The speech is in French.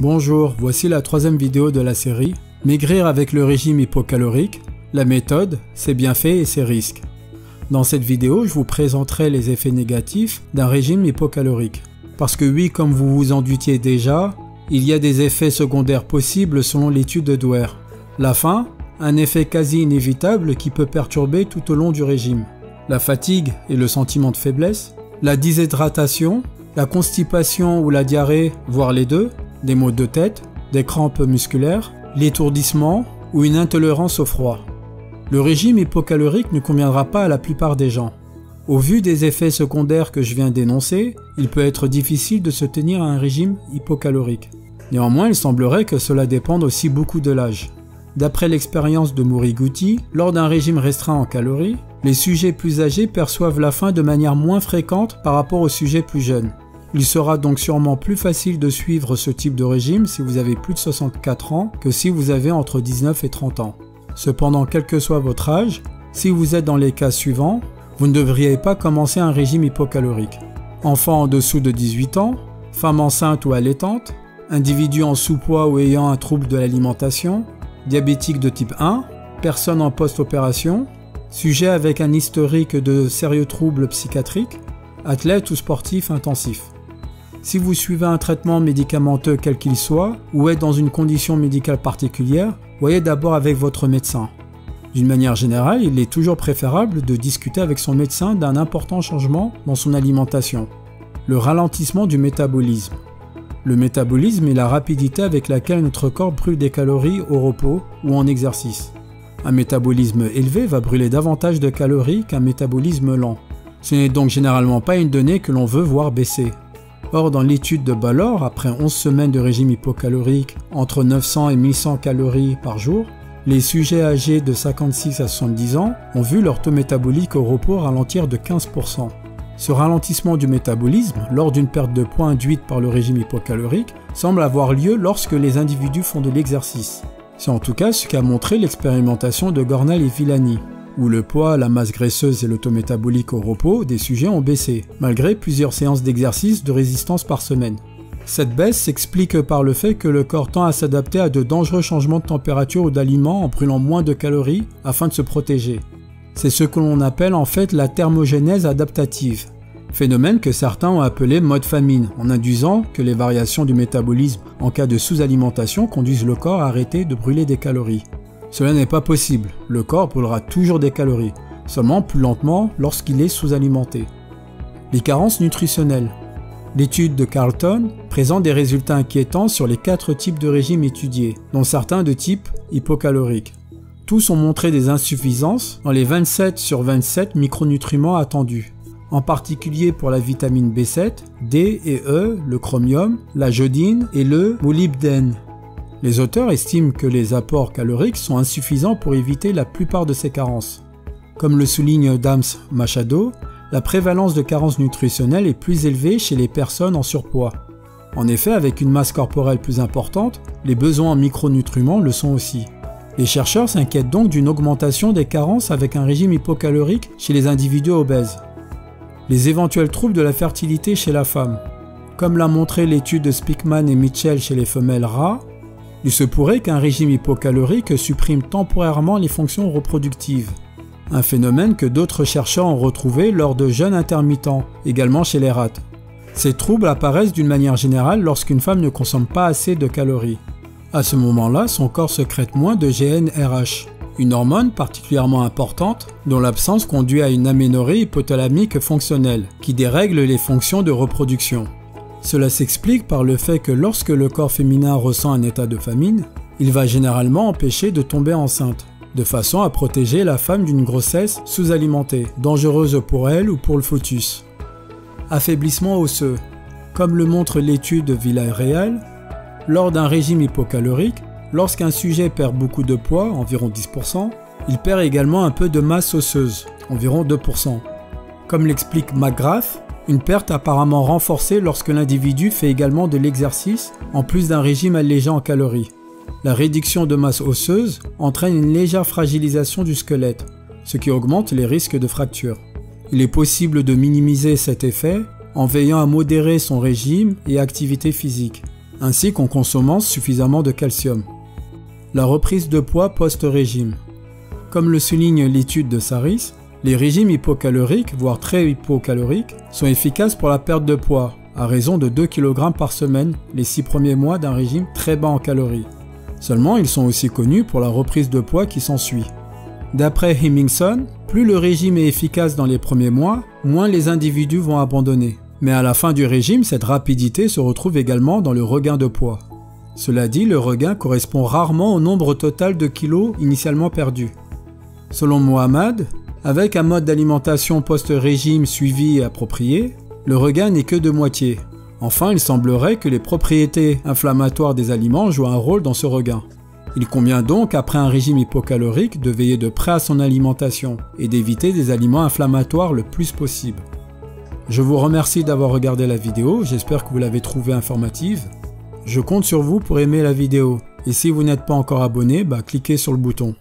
Bonjour, voici la troisième vidéo de la série « Maigrir avec le régime hypocalorique, la méthode, ses bienfaits et ses risques ». Dans cette vidéo, je vous présenterai les effets négatifs d'un régime hypocalorique. Parce que oui, comme vous vous en doutiez déjà, il y a des effets secondaires possibles selon l'étude de Dwyer. La faim, un effet quasi inévitable qui peut perturber tout au long du régime. La fatigue et le sentiment de faiblesse, la déshydratation, la constipation ou la diarrhée, voire les deux, des maux de tête, des crampes musculaires, l'étourdissement ou une intolérance au froid. Le régime hypocalorique ne conviendra pas à la plupart des gens. Au vu des effets secondaires que je viens d'énoncer, il peut être difficile de se tenir à un régime hypocalorique. Néanmoins, il semblerait que cela dépende aussi beaucoup de l'âge. D'après l'expérience de Muriguchi, lors d'un régime restreint en calories, les sujets plus âgés perçoivent la faim de manière moins fréquente par rapport aux sujets plus jeunes. Il sera donc sûrement plus facile de suivre ce type de régime si vous avez plus de 64 ans que si vous avez entre 19 et 30 ans. Cependant, quel que soit votre âge, si vous êtes dans les cas suivants, vous ne devriez pas commencer un régime hypocalorique. Enfant en dessous de 18 ans, femme enceinte ou allaitante, individu en sous-poids ou ayant un trouble de l'alimentation, diabétique de type 1, personne en post-opération, sujet avec un historique de sérieux troubles psychiatriques, athlète ou sportif intensif. Si vous suivez un traitement médicamenteux quel qu'il soit, ou êtes dans une condition médicale particulière, voyez d'abord avec votre médecin. D'une manière générale, il est toujours préférable de discuter avec son médecin d'un important changement dans son alimentation. Le ralentissement du métabolisme. Le métabolisme est la rapidité avec laquelle notre corps brûle des calories au repos ou en exercice. Un métabolisme élevé va brûler davantage de calories qu'un métabolisme lent. Ce n'est donc généralement pas une donnée que l'on veut voir baisser. Or, dans l'étude de Balor, après 11 semaines de régime hypocalorique entre 900 et 1100 calories par jour, les sujets âgés de 56 à 70 ans ont vu leur taux métabolique au repos ralentir de 15%. Ce ralentissement du métabolisme, lors d'une perte de poids induite par le régime hypocalorique, semble avoir lieu lorsque les individus font de l'exercice. C'est en tout cas ce qu'a montré l'expérimentation de Gornal et Villani, où le poids, la masse graisseuse et le taux métabolique au repos des sujets ont baissé, malgré plusieurs séances d'exercice de résistance par semaine. Cette baisse s'explique par le fait que le corps tend à s'adapter à de dangereux changements de température ou d'aliments en brûlant moins de calories afin de se protéger. C'est ce que l'on appelle en fait la thermogénèse adaptative, phénomène que certains ont appelé mode famine, en induisant que les variations du métabolisme en cas de sous-alimentation conduisent le corps à arrêter de brûler des calories. Cela n'est pas possible, le corps brûlera toujours des calories, seulement plus lentement lorsqu'il est sous-alimenté. Les carences nutritionnelles. L'étude de Carlton présente des résultats inquiétants sur les 4 types de régimes étudiés, dont certains de type hypocalorique. Tous ont montré des insuffisances dans les 27 sur 27 micronutriments attendus, en particulier pour la vitamine B7, D et E, le chromium, la jodine et le molybdène. Les auteurs estiment que les apports caloriques sont insuffisants pour éviter la plupart de ces carences. Comme le souligne Dams Machado, la prévalence de carences nutritionnelles est plus élevée chez les personnes en surpoids. En effet, avec une masse corporelle plus importante, les besoins en micronutriments le sont aussi. Les chercheurs s'inquiètent donc d'une augmentation des carences avec un régime hypocalorique chez les individus obèses. Les éventuels troubles de la fertilité chez la femme. Comme l'a montré l'étude de Spickman et Mitchell chez les femelles rats, il se pourrait qu'un régime hypocalorique supprime temporairement les fonctions reproductives. Un phénomène que d'autres chercheurs ont retrouvé lors de jeûnes intermittents, également chez les rats. Ces troubles apparaissent d'une manière générale lorsqu'une femme ne consomme pas assez de calories. À ce moment-là, son corps sécrète moins de GnRH, une hormone particulièrement importante dont l'absence conduit à une aménorrhée hypothalamique fonctionnelle, qui dérègle les fonctions de reproduction. Cela s'explique par le fait que lorsque le corps féminin ressent un état de famine, il va généralement empêcher de tomber enceinte, de façon à protéger la femme d'une grossesse sous-alimentée, dangereuse pour elle ou pour le fœtus. Affaiblissement osseux. Comme le montre l'étude de Villarreal, lors d'un régime hypocalorique, lorsqu'un sujet perd beaucoup de poids, environ 10%, il perd également un peu de masse osseuse, environ 2%. Comme l'explique McGrath, une perte apparemment renforcée lorsque l'individu fait également de l'exercice, en plus d'un régime allégé en calories. La réduction de masse osseuse entraîne une légère fragilisation du squelette, ce qui augmente les risques de fracture. Il est possible de minimiser cet effet en veillant à modérer son régime et activité physique. ainsi qu'en consommant suffisamment de calcium. La reprise de poids post-régime. Comme le souligne l'étude de Saris, les régimes hypocaloriques, voire très hypocaloriques, sont efficaces pour la perte de poids, à raison de 2 kg par semaine les 6 premiers mois d'un régime très bas en calories. Seulement, ils sont aussi connus pour la reprise de poids qui s'ensuit. D'après Hemmingson, plus le régime est efficace dans les premiers mois, moins les individus vont abandonner. Mais à la fin du régime, cette rapidité se retrouve également dans le regain de poids. Cela dit, le regain correspond rarement au nombre total de kilos initialement perdus. Selon Mohamed, avec un mode d'alimentation post-régime suivi et approprié, le regain n'est que de moitié. Enfin, il semblerait que les propriétés inflammatoires des aliments jouent un rôle dans ce regain. Il convient donc, après un régime hypocalorique, de veiller de près à son alimentation et d'éviter des aliments inflammatoires le plus possible. Je vous remercie d'avoir regardé la vidéo, j'espère que vous l'avez trouvée informative. Je compte sur vous pour aimer la vidéo, et si vous n'êtes pas encore abonné, cliquez sur le bouton.